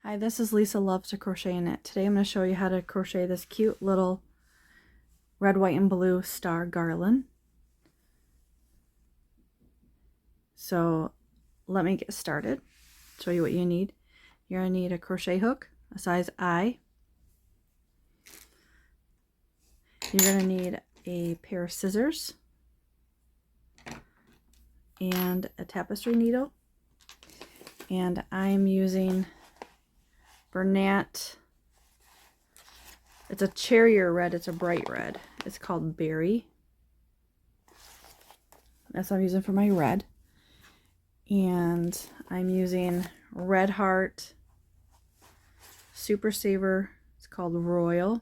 Hi, this is Lisa Loves to Crochet and Knit. Today I'm going to show you how to crochet this cute little red, white, and blue star garland. So let me get started. Show you what you need. You're going to need a crochet hook, a size I. You're going to need a pair of scissors and a tapestry needle. And I'm using Bernat. It's a cherrier red, it's a bright red. It's called Berry. That's what I'm using for my red. And I'm using Red Heart Super Saver. It's called Royal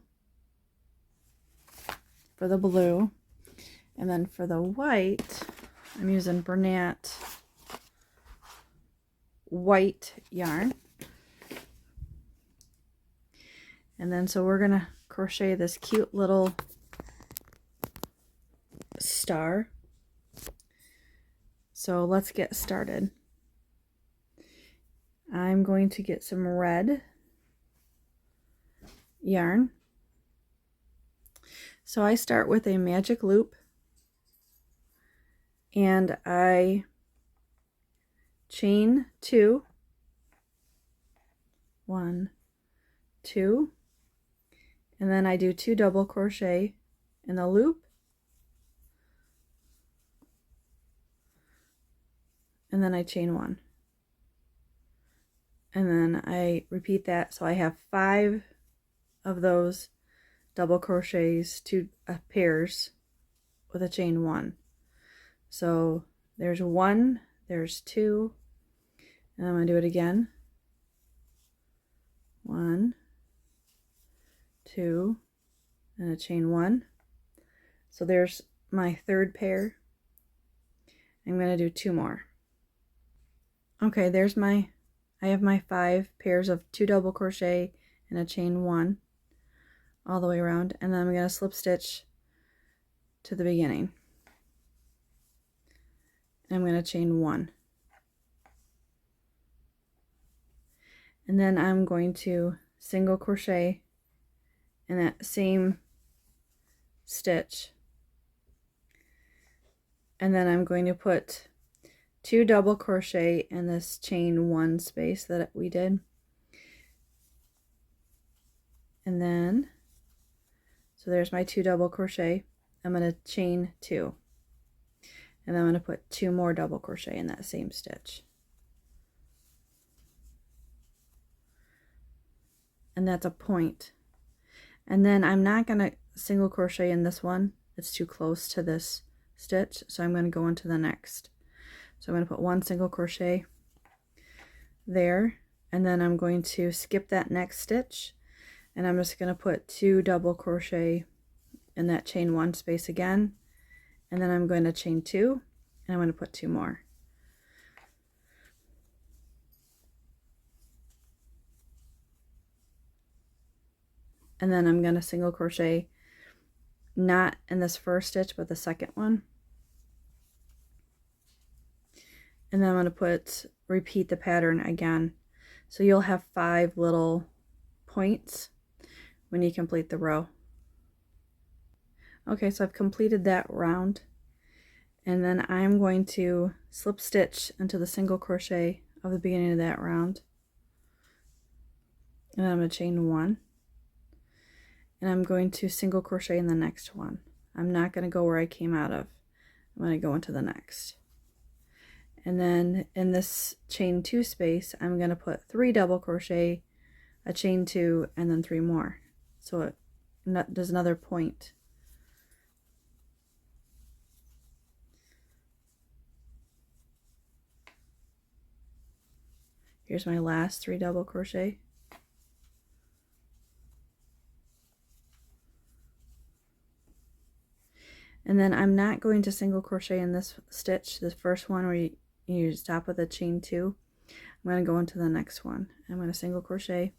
for the blue. And then for the white, I'm using Bernat white yarn. And then so we're gonna crochet this cute little star. So let's get started. I'm going to get some red yarn. So I start with a magic loop and I chain 2, 1, 2, and then I do 2 double crochet in the loop, and then I chain 1, and then I repeat that. So I have 5 of those double crochets, 2 pairs with a chain 1. So there's 1, there's 2, and I'm going to do it again. 1, 2, and a chain 1. So there's my 3rd pair. I'm going to do 2 more. Okay, there's I have my 5 pairs of 2 double crochet and a chain 1 all the way around, and then I'm going to slip stitch to the beginning. And I'm going to chain 1. And then I'm going to single crochet in that same stitch. And then I'm going to put 2 double crochet in this chain 1 space that we did. And then, so there's my 2 double crochet. I'm going to chain 2. And then I'm going to put 2 more double crochet in that same stitch. And that's a point. And then I'm not going to single crochet in this one. It's too close to this stitch, so I'm going to go into the next. So I'm going to put 1 single crochet there, and then I'm going to skip that next stitch, and I'm just going to put 2 double crochet in that chain 1 space again, and then I'm going to chain 2, and I'm going to put 2 more. And then I'm going to single crochet, not in this first stitch, but the second one. And then I'm going to repeat the pattern again. So you'll have 5 little points when you complete the row. Okay, so I've completed that round. And then I'm going to slip stitch into the single crochet of the beginning of that round. And then I'm going to chain 1. And I'm going to single crochet in the next one. I'm not going to go where I came out of. I'm going to go into the next. And then in this chain 2 space, I'm going to put 3 double crochet, a chain 2, and then 3 more. So it does another point. Here's my last 3 double crochet. And then I'm not going to single crochet in this stitch, the first one where you stop with a chain 2. I'm going to go into the next one. I'm going to single crochet,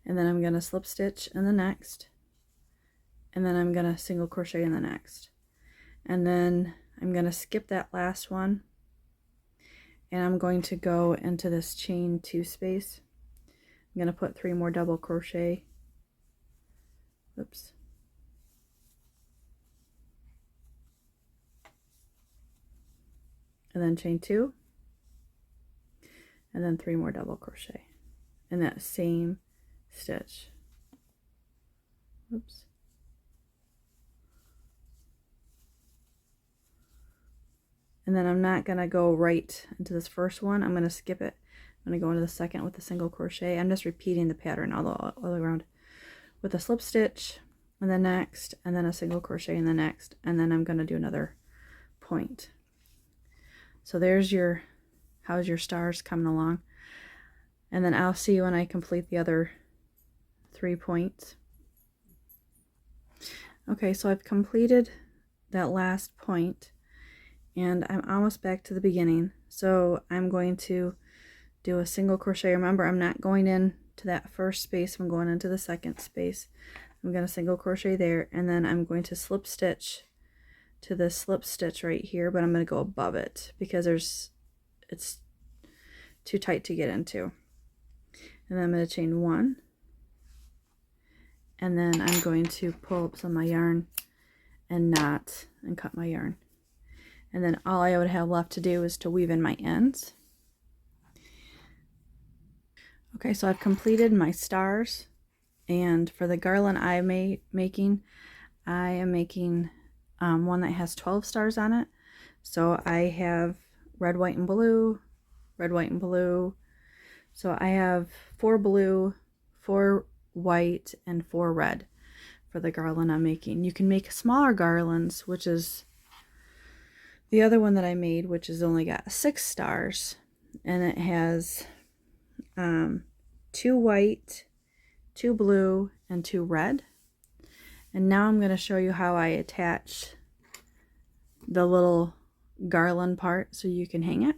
and then I'm going to slip stitch in the next, and then I'm going to single crochet in the next. And then I'm going to skip that last one, and I'm going to go into this chain 2 space. I'm going to put 3 more double crochet. Oops. And then chain 2, and then 3 more double crochet in that same stitch. Oops. And then I'm not going to go right into this first one. I'm going to skip it. I'm going to go into the second with a single crochet. I'm just repeating the pattern all the way around with a slip stitch and the next, and then a single crochet in the next, and then I'm going to do another point. So there's your, how's your stars coming along? And then I'll see you when I complete the other 3 points. Okay, so I've completed that last point, and I'm almost back to the beginning. So I'm going to do a single crochet. Remember, I'm not going in to that first space. I'm going into the second space. I'm going to single crochet there, and then I'm going to slip stitch to this slip stitch right here, but I'm going to go above it because it's too tight to get into. And then I'm going to chain 1, and then I'm going to pull up some of my yarn and knot and cut my yarn. And then all I would have left to do is to weave in my ends. Okay, so I've completed my stars, and for the garland I'm making, I am making one that has 12 stars on it. So I have red, white, and blue, red, white, and blue. So I have 4 blue, 4 white, and 4 red for the garland I'm making. You can make smaller garlands, which is the other one that I made, which has only got 6 stars, and it has 2 white, 2 blue, and 2 red. And now I'm going to show you how I attach the little garland part so you can hang it.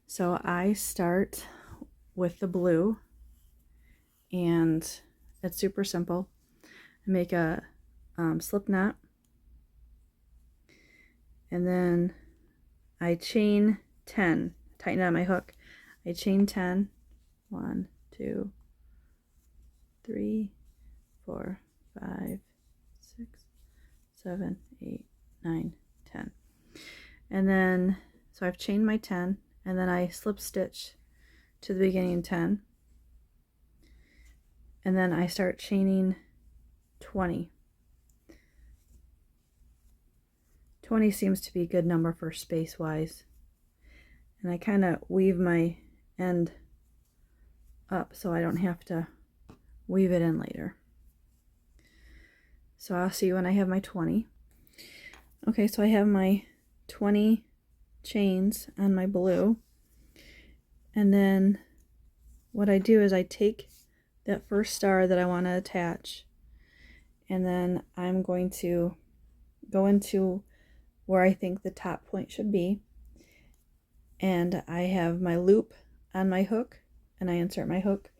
So I start with the blue, and it's super simple. I make a slip knot, and then I chain 10, tighten on my hook. I chain 10, 1, 2, 3, 4, 5, 6, 7, 8, 9, 10. And then, so I've chained my 10, and then I slip stitch to the beginning 10. And then I start chaining 20. 20 seems to be a good number for space-wise. And I kind of weave my end up so I don't have to weave it in later. So I'll see you when I have my 20. Okay, so I have my 20 chains on my blue, and then what I do is I take that first star that I want to attach, and then I'm going to go into where I think the top point should be, and I have my loop on my hook, and I insert my hook,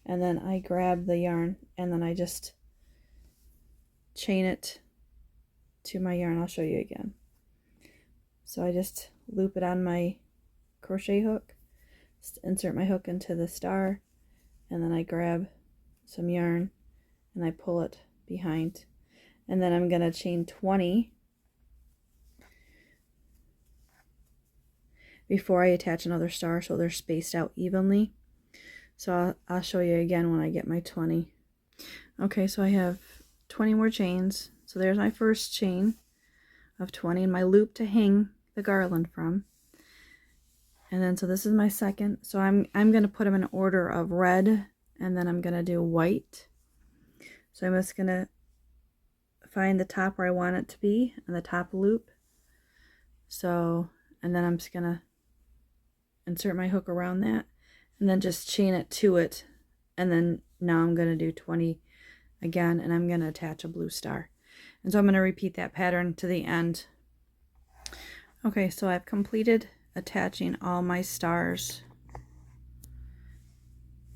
and then I grab the yarn, and then I just chain it to my yarn. I'll show you again. So I just loop it on my crochet hook, insert my hook into the star, and then I grab some yarn and I pull it behind, and then I'm going to chain 20 before I attach another star so they're spaced out evenly. So I'll show you again when I get my 20. Okay, so I have 20 more chains. So there's my first chain of 20 and my loop to hang the garland from. And then so this is my second. So I'm going to put them in order of red, and then I'm going to do white. So I'm just going to find the top where I want it to be and the top loop. So, and then I'm just going to insert my hook around that and then just chain it to it. And then now I'm going to do 20 again, and I'm going to attach a blue star. And so I'm going to repeat that pattern to the end. Okay, so I've completed attaching all my stars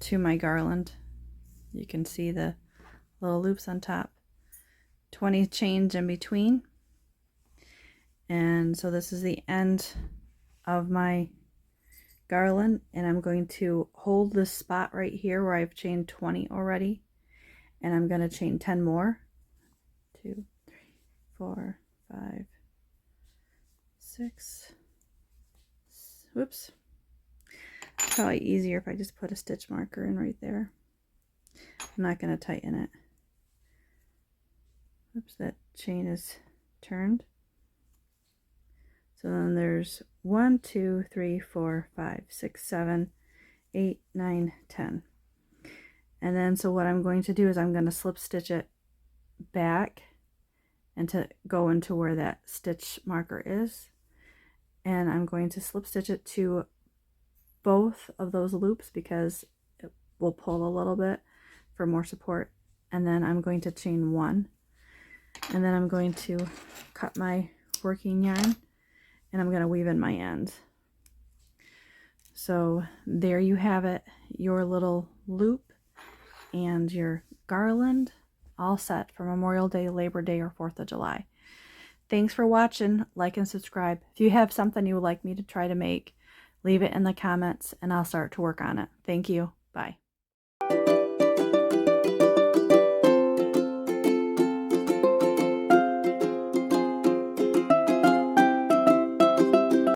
to my garland. You can see the little loops on top, 20 chains in between. And so this is the end of my garland, and I'm going to hold this spot right here where I've chained 20 already, and I'm going to chain 10 more. 2, 3, 4, 5, 6. Whoops. Probably easier if I just put a stitch marker in right there. I'm not going to tighten it. Oops, that chain is turned. So then there's 1, 2, 3, 4, 5, 6, 7, 8, 9, 10. And then so what I'm going to do is I'm going to slip stitch it back and to go into where that stitch marker is. And I'm going to slip stitch it to both of those loops because it will pull a little bit for more support. And then I'm going to chain 1. And then I'm going to cut my working yarn and I'm going to weave in my end. So there you have it, your little loop and your garland all set for Memorial Day, Labor Day, or 4th of July. Thanks for watching. Like and subscribe. If you have something you would like me to try to make, leave it in the comments and I'll start to work on it. Thank you. Bye.